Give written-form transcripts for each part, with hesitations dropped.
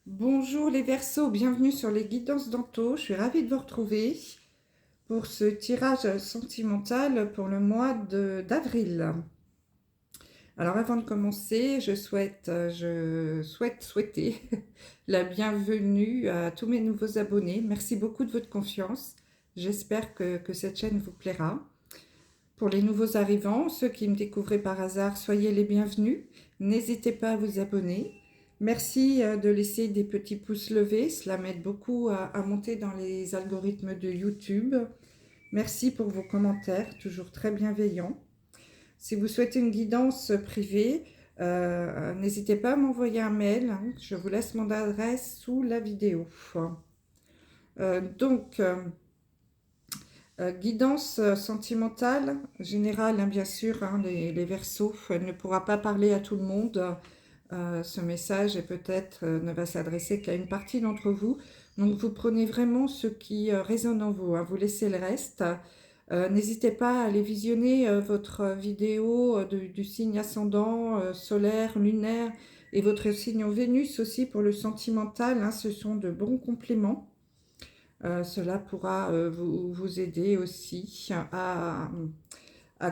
Bonjour les Verseaux, bienvenue sur les guidances d'Anto. Je suis ravie de vous retrouver pour ce tirage sentimental pour le mois d'avril. Alors avant de commencer, je souhaite souhaiter la bienvenue à tous mes nouveaux abonnés. Merci beaucoup de votre confiance. J'espère que cette chaîne vous plaira. Pour les nouveaux arrivants, ceux qui me découvrent par hasard, soyez les bienvenus. N'hésitez pas à vous abonner. Merci de laisser des petits pouces levés, cela m'aide beaucoup à monter dans les algorithmes de YouTube. Merci pour vos commentaires, toujours très bienveillants. Si vous souhaitez une guidance privée, n'hésitez pas à m'envoyer un mail. Je vous laisse mon adresse sous la vidéo. Guidance sentimentale, générale, hein, bien sûr, hein, les Verseaux, elle ne pourra pas parler à tout le monde. Ce message et peut-être ne va s'adresser qu'à une partie d'entre vous. Donc vous prenez vraiment ce qui résonne en vous, hein, vous laissez le reste. N'hésitez pas à aller visionner votre vidéo du signe ascendant, solaire, lunaire et votre signe Vénus aussi pour le sentimental, hein, ce sont de bons compléments. Cela pourra vous aider aussi à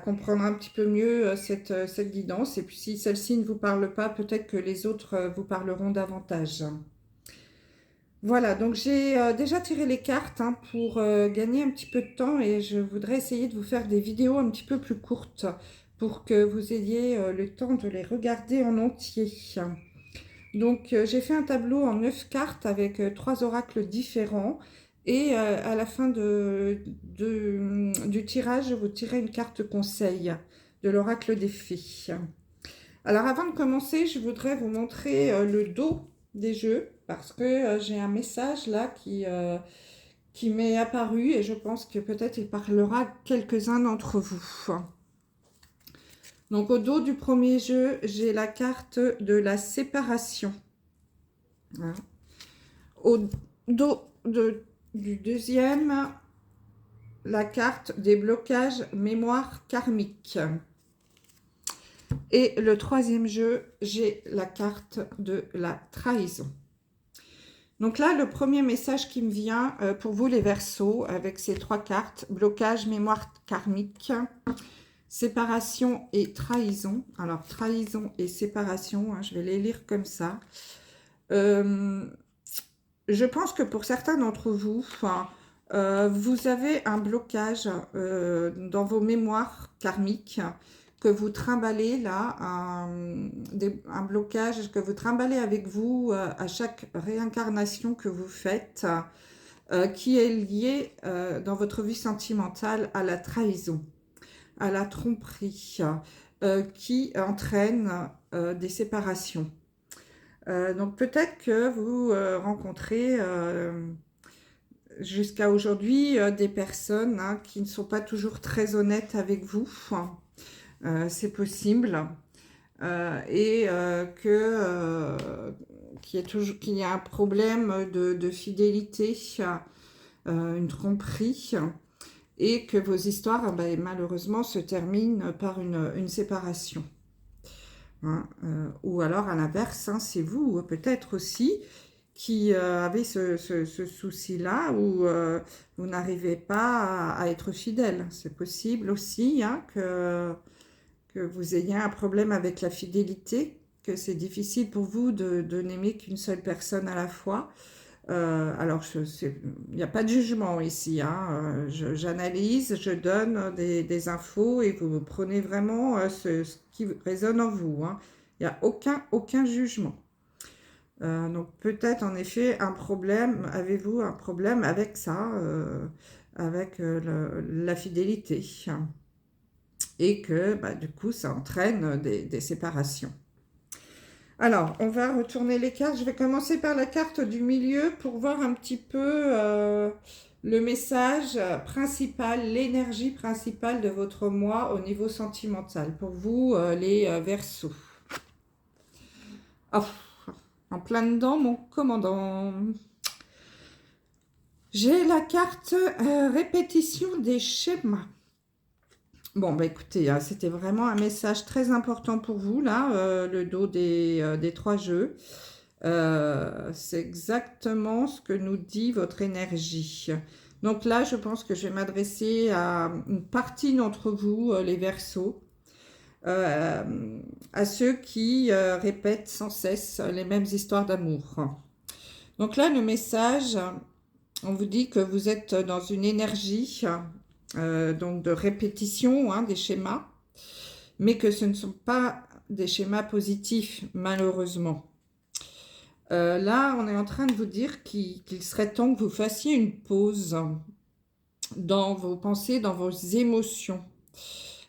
comprendre un petit peu mieux cette guidance. Et puis si celle-ci ne vous parle pas, peut-être que les autres vous parleront davantage. Voilà, donc j'ai déjà tiré les cartes hein, pour gagner un petit peu de temps et je voudrais essayer de vous faire des vidéos un petit peu plus courtes pour que vous ayez le temps de les regarder en entier. Donc j'ai fait un tableau en 9 cartes avec 3 oracles différents et à la fin du tirage, je vous tirerai une carte conseil de l'oracle des fées. Alors avant de commencer, je voudrais vous montrer le dos des jeux parce que j'ai un message là qui m'est apparu et je pense que peut-être il parlera à quelques-uns d'entre vous. Donc au dos du premier jeu, j'ai la carte de la séparation. Voilà. Au dos du deuxième, la carte des blocages mémoire karmique. Et le troisième jeu, j'ai la carte de la trahison. Donc là, le premier message qui me vient pour vous les Verseaux, avec ces 3 cartes, blocage, mémoire karmique, séparation et trahison. Alors, trahison et séparation, hein, je vais les lire comme ça. Je pense que pour certains d'entre vous, vous avez un blocage dans vos mémoires karmiques que vous trimballez là, un blocage que vous trimballez avec vous à chaque réincarnation que vous faites, qui est lié dans votre vie sentimentale à la trahison, à la tromperie, qui entraîne des séparations. Donc peut-être que vous rencontrez jusqu'à aujourd'hui des personnes hein, qui ne sont pas toujours très honnêtes avec vous. C'est possible. Qu'il y a un problème de fidélité, une tromperie, et que vos histoires, ben, malheureusement, se terminent par une séparation. Hein, ou alors, à l'inverse, hein, c'est vous, peut-être aussi, qui avez ce souci-là, où vous n'arrivez pas à être fidèle. C'est possible aussi hein, que vous ayez un problème avec la fidélité, que c'est difficile pour vous de n'aimer qu'une seule personne à la fois. Alors, il n'y a pas de jugement ici. Hein. J'analyse, je donne des infos et vous prenez vraiment ce qui résonne en vous. Hein. Il n'y a aucun jugement. Donc, peut-être en effet un problème, avez-vous un problème avec ça, avec la fidélité et que bah, du coup ça entraîne des séparations. Alors, on va retourner les cartes. Je vais commencer par la carte du milieu pour voir un petit peu le message principal, l'énergie principale de votre mois au niveau sentimental. Pour vous, les Verseaux. Oh, en plein dedans, mon commandant. J'ai la carte répétition des schémas. Bon, bah écoutez, c'était vraiment un message très important pour vous, là, le dos des 3 jeux. C'est exactement ce que nous dit votre énergie. Donc là, je pense que je vais m'adresser à une partie d'entre vous, les Verseaux, à ceux qui répètent sans cesse les mêmes histoires d'amour. Donc là, le message, on vous dit que vous êtes dans une énergie donc de répétition hein, des schémas, mais que ce ne sont pas des schémas positifs, malheureusement. Là, on est en train de vous dire qu'il serait temps que vous fassiez une pause dans vos pensées, dans vos émotions,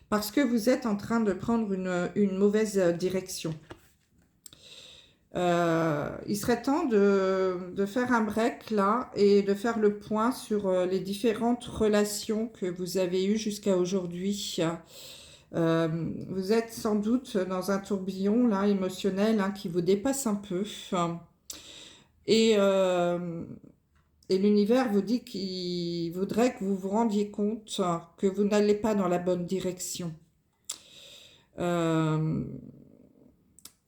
parce que vous êtes en train de prendre une mauvaise direction. Il serait temps de faire un break là et de faire le point sur les différentes relations que vous avez eues jusqu'à aujourd'hui. Vous êtes sans doute dans un tourbillon là émotionnel hein, qui vous dépasse un peu. Et, euh, et l'univers vous dit qu'il voudrait que vous vous rendiez compte que vous n'allez pas dans la bonne direction. Euh,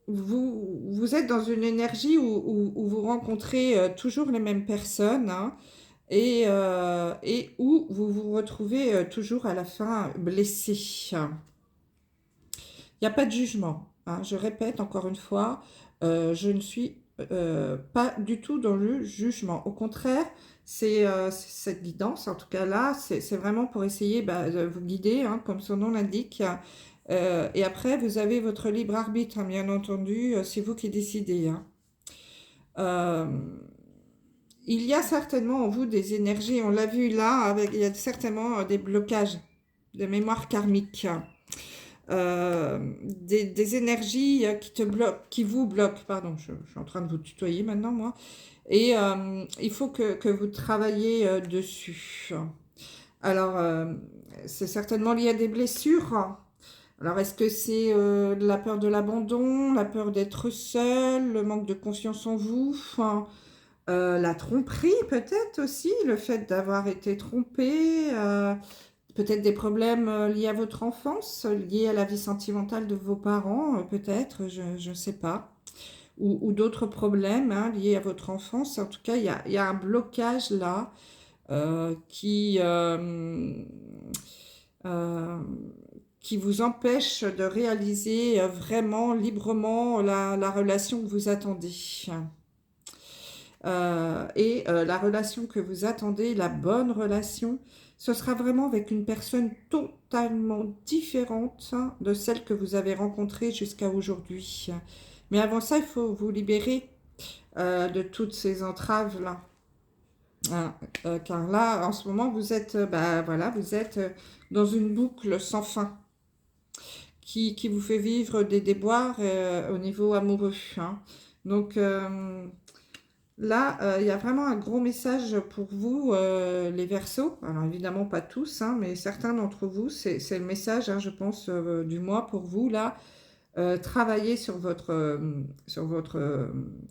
vous êtes dans une énergie où vous rencontrez toujours les mêmes personnes hein, et où vous vous retrouvez toujours à la fin blessé. Il n'y a pas de jugement. Hein. Je répète encore une fois, je ne suis pas du tout dans le jugement. Au contraire, c'est cette guidance, en tout cas là, c'est vraiment pour essayer de vous guider, hein, comme son nom l'indique. Et après, vous avez votre libre arbitre, hein, bien entendu, c'est vous qui décidez. Hein. Euh, il y a certainement en vous des énergies, on l'a vu là, il y a certainement des blocages de mémoire karmique. Des énergies qui te bloquent, qui vous bloquent, pardon, je suis en train de vous tutoyer maintenant, moi, et il faut que vous travailliez dessus. Alors, c'est certainement lié à des blessures. Alors, est-ce que c'est la peur de l'abandon, la peur d'être seul, le manque de confiance en vous, la tromperie peut-être aussi, le fait d'avoir été trompé, peut-être des problèmes liés à votre enfance, liés à la vie sentimentale de vos parents, peut-être, je ne sais pas. Ou d'autres problèmes hein, liés à votre enfance. En tout cas, il y a un blocage là euh, qui, euh, euh, qui vous empêche de réaliser vraiment librement la relation que vous attendez. La relation que vous attendez, la bonne relation, ce sera vraiment avec une personne totalement différente de celle que vous avez rencontrée jusqu'à aujourd'hui. Mais avant ça, il faut vous libérer de toutes ces entraves-là. Hein, car là, en ce moment, vous êtes, voilà, vous êtes dans une boucle sans fin qui vous fait vivre des déboires au niveau amoureux. Hein. Donc, là, il y a vraiment un gros message pour vous, les Verseaux. Alors évidemment pas tous, hein, mais certains d'entre vous, c'est le message, hein, je pense, du mois pour vous. Là, travaillez sur votre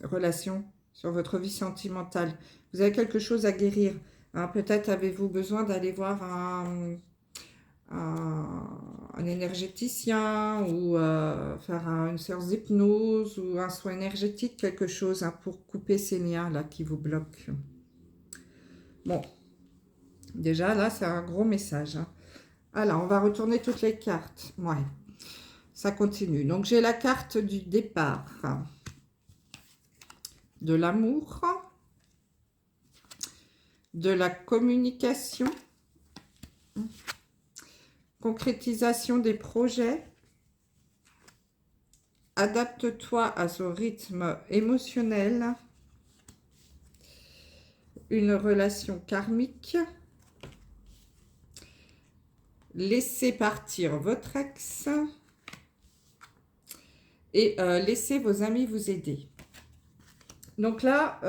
relation, sur votre vie sentimentale. Vous avez quelque chose à guérir. Hein. Peut-être avez-vous besoin d'aller voir un énergéticien ou faire une séance d'hypnose ou un soin énergétique, quelque chose hein, pour couper ces liens là qui vous bloquent. Bon, déjà là c'est un gros message. Hein. Alors on va retourner toutes les cartes. Ouais, ça continue. Donc j'ai la carte du départ, de l'amour, de la communication, concrétisation des projets. Adapte-toi à son rythme émotionnel. Une relation karmique. Laissez partir votre ex. Et laissez vos amis vous aider. Donc là,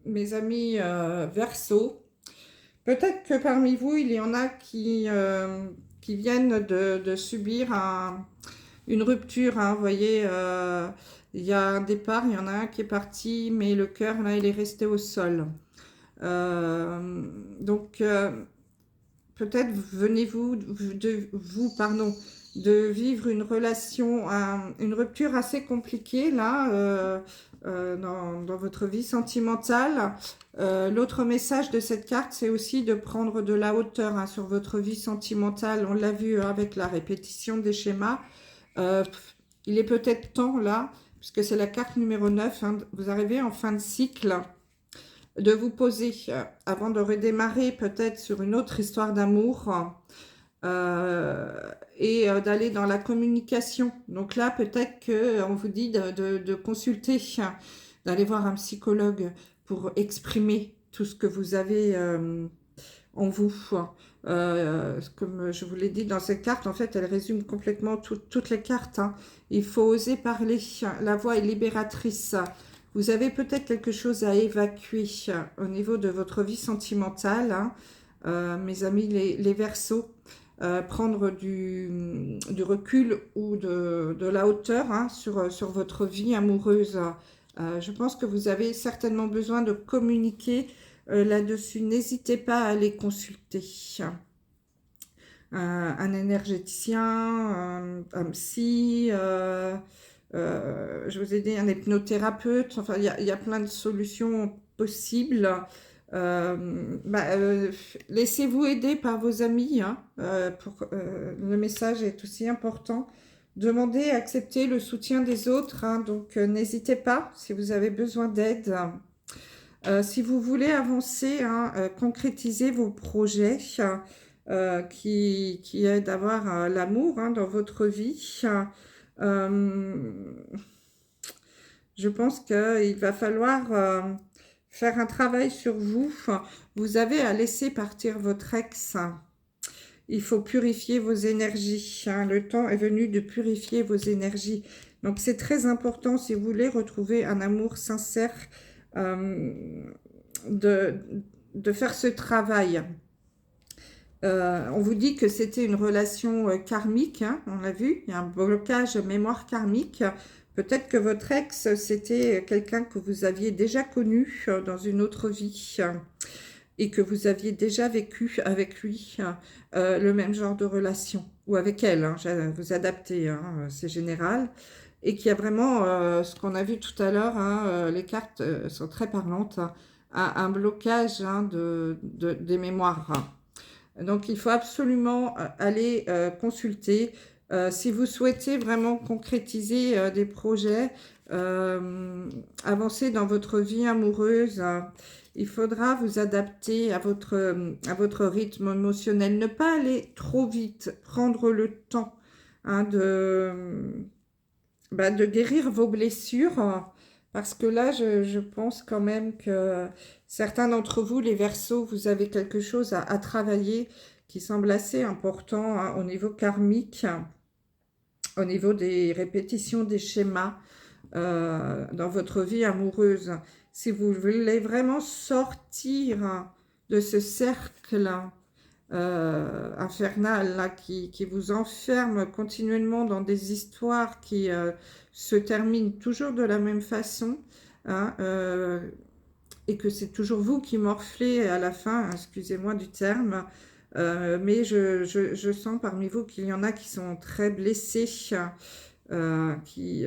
mes amis Verseaux, peut-être que parmi vous, il y en a qui viennent de subir une rupture. Hein, vous voyez, il y a un départ, il y en a un qui est parti, mais le cœur, là, il est resté au sol. Donc, peut-être venez-vous de vivre une relation, une rupture assez compliquée, là, dans votre vie sentimentale. L'autre message de cette carte, c'est aussi de prendre de la hauteur hein, sur votre vie sentimentale. On l'a vu avec la répétition des schémas. Euh, il est peut-être temps là, puisque c'est la carte numéro 9, hein, vous arrivez en fin de cycle, de vous poser avant de redémarrer peut-être sur une autre histoire d'amour et d'aller dans la communication. Donc là, peut-être qu'on vous dit de consulter, d'aller voir un psychologue pour exprimer tout ce que vous avez en vous. Comme je vous l'ai dit dans cette carte, en fait, elle résume complètement toutes les cartes. Hein. Il faut oser parler. La voix est libératrice. Vous avez peut-être quelque chose à évacuer au niveau de votre vie sentimentale. Hein. Mes amis, les Verseaux, prendre du recul ou de la hauteur hein, sur votre vie amoureuse. Je pense que vous avez certainement besoin de communiquer là-dessus. N'hésitez pas à aller consulter un énergéticien, un psy, je vous ai dit un hypnothérapeute. Enfin, il y a plein de solutions possibles. Laissez-vous aider par vos amis. Hein, le message est aussi important. Demandez, acceptez le soutien des autres. Hein, donc, n'hésitez pas si vous avez besoin d'aide. Si vous voulez avancer, hein, concrétiser vos projets qui est d'avoir l'amour hein, dans votre vie, je pense qu'il va falloir faire un travail sur vous. Vous avez à laisser partir votre ex. Il faut purifier vos énergies. Hein. Le temps est venu de purifier vos énergies. Donc, c'est très important si vous voulez retrouver un amour sincère de faire ce travail. On vous dit que c'était une relation karmique, hein, on l'a vu, il y a un blocage mémoire karmique. Peut-être que votre ex, c'était quelqu'un que vous aviez déjà connu dans une autre vie et que vous aviez déjà vécu avec lui le même genre de relation, ou avec elle, hein, vous adaptez, hein, c'est général. Et qui a vraiment, ce qu'on a vu tout à l'heure, hein, les cartes sont très parlantes, hein, un blocage hein, des mémoires. Donc, il faut absolument aller consulter. Si vous souhaitez vraiment concrétiser des projets, avancer dans votre vie amoureuse, il faudra vous adapter à votre rythme émotionnel. Ne pas aller trop vite, prendre le temps hein, de guérir vos blessures. Parce que là, je pense quand même que certains d'entre vous, les Verseaux, vous avez quelque chose à travailler qui semble assez important hein, au niveau karmique, au niveau des répétitions des schémas dans votre vie amoureuse. Si vous voulez vraiment sortir de ce cercle infernal là, qui vous enferme continuellement dans des histoires qui se terminent toujours de la même façon, hein, et que c'est toujours vous qui morflez à la fin, excusez-moi du terme, mais je sens parmi vous qu'il y en a qui sont très blessés qui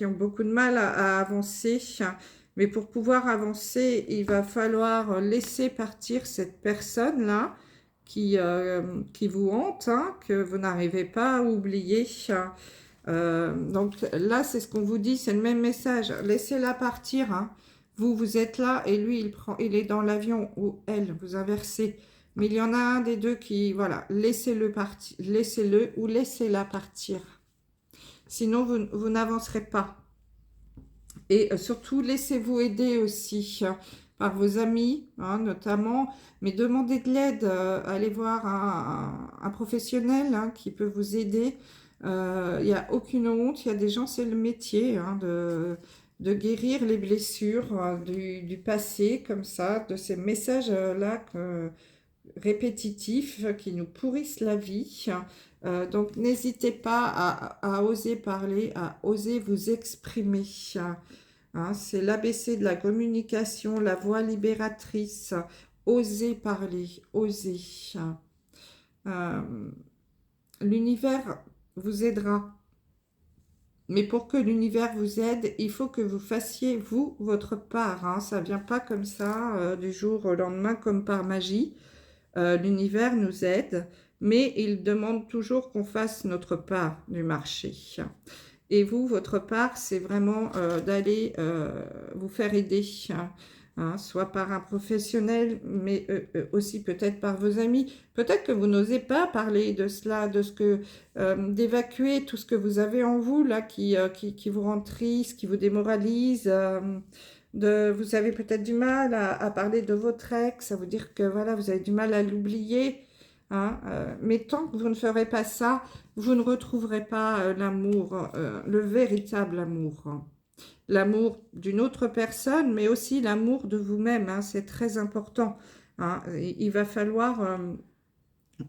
ont beaucoup de mal à avancer. Mais pour pouvoir avancer, il va falloir laisser partir cette personne-là qui vous hante, hein, que vous n'arrivez pas à oublier. Donc là, c'est ce qu'on vous dit, c'est le même message. Laissez-la partir. Hein. Vous êtes là et lui, il est dans l'avion ou elle, vous inversez. Mais il y en a un des deux qui, voilà, laissez-le partir, laissez-le ou laissez-la partir. Sinon, vous n'avancerez pas. Et surtout, laissez-vous aider aussi par vos amis, hein, notamment. Mais demandez de l'aide, allez voir un professionnel hein, qui peut vous aider. Il n'y a aucune honte. Il y a des gens, c'est le métier hein, de guérir les blessures du passé, comme ça, de ces messages-là répétitifs qui nous pourrissent la vie. Donc, n'hésitez pas à oser parler, à oser vous exprimer. Hein, c'est l'ABC de la communication, la voix libératrice. Osez parler, osez. L'univers vous aidera. Mais pour que l'univers vous aide, il faut que vous fassiez, vous, votre part. Hein. Ça ne vient pas comme ça, du jour au lendemain, comme par magie. L'univers nous aide, mais il demande toujours qu'on fasse notre part du marché. Et vous, votre part, c'est vraiment d'aller vous faire aider, hein, soit par un professionnel, mais aussi peut-être par vos amis. Peut-être que vous n'osez pas parler de cela, de ce que d'évacuer tout ce que vous avez en vous là, qui vous rend triste, qui vous démoralise. Vous avez peut-être du mal à parler de votre ex, à vous dire que voilà, vous avez du mal à l'oublier. Hein, mais tant que vous ne ferez pas ça, vous ne retrouverez pas l'amour, le véritable amour. Hein. L'amour d'une autre personne, mais aussi l'amour de vous-même. Hein, c'est très important. Hein. Il va falloir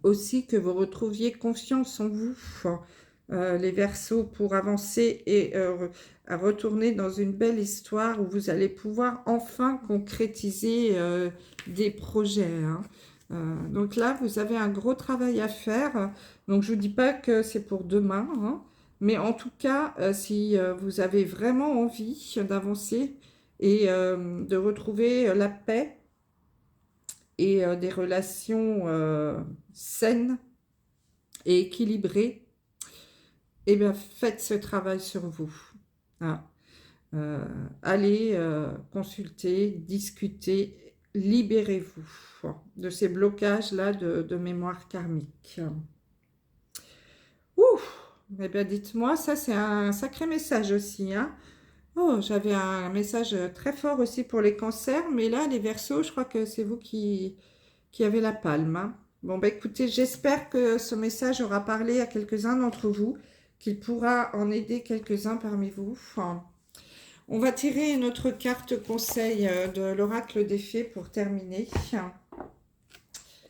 aussi que vous retrouviez confiance en vous, les Verseaux, pour avancer et à retourner dans une belle histoire où vous allez pouvoir enfin concrétiser des projets. Hein. Donc là, vous avez un gros travail à faire. Donc, je ne vous dis pas que c'est pour demain, hein, mais en tout cas, si vous avez vraiment envie d'avancer et de retrouver la paix et des relations saines et équilibrées, eh bien, faites ce travail sur vous. Hein. Allez consulter, discuter, libérez-vous de ces blocages-là de mémoire karmique. Ouf! Eh bien, dites-moi, ça c'est un sacré message aussi. Hein. Oh, j'avais un message très fort aussi pour les cancers, mais là, les Verseaux, je crois que c'est vous qui avez la palme. Hein. Bon, bah écoutez, j'espère que ce message aura parlé à quelques-uns d'entre vous, qu'il pourra en aider quelques-uns parmi vous. Enfin, on va tirer une autre carte conseil de l'oracle des fées pour terminer.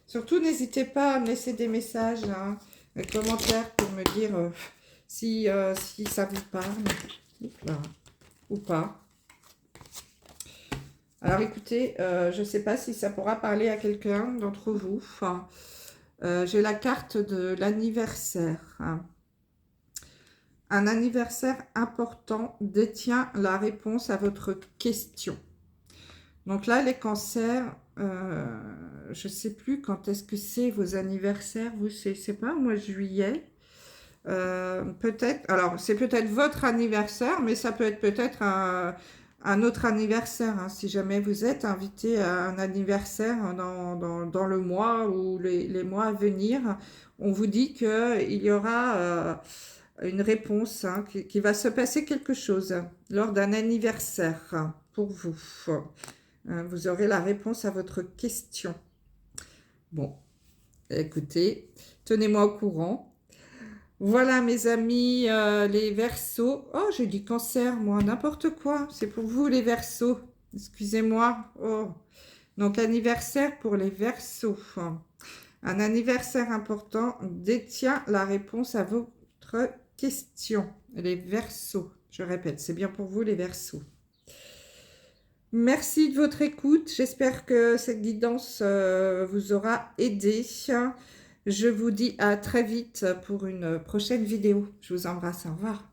Surtout, n'hésitez pas à me laisser des messages, hein, des commentaires pour me dire si ça vous parle. Là, ou pas. Alors écoutez, je ne sais pas si ça pourra parler à quelqu'un d'entre vous. Enfin, j'ai la carte de l'anniversaire. Hein. Un anniversaire important détient la réponse à votre question. Donc là, les cancers, je ne sais plus quand est-ce que c'est vos anniversaires. Vous, c'est pas au mois de juillet. Peut-être, alors c'est peut-être votre anniversaire, mais ça peut être peut-être un autre anniversaire. Hein, si jamais vous êtes invité à un anniversaire dans le mois ou les mois à venir, on vous dit qu'il y aura une réponse, hein, qui va se passer quelque chose lors d'un anniversaire pour vous. Vous aurez la réponse à votre question. Bon, écoutez, tenez-moi au courant. Voilà mes amis, les Verseaux. Oh, j'ai dit cancer, moi, n'importe quoi. C'est pour vous les Verseaux. Excusez-moi. Oh. Donc, anniversaire pour les Verseaux. Un anniversaire important détient la réponse à votre question. Les Verseaux. Je répète, c'est bien pour vous les Verseaux. Merci de votre écoute. J'espère que cette guidance vous aura aidé. Je vous dis à très vite pour une prochaine vidéo. Je vous embrasse. Au revoir.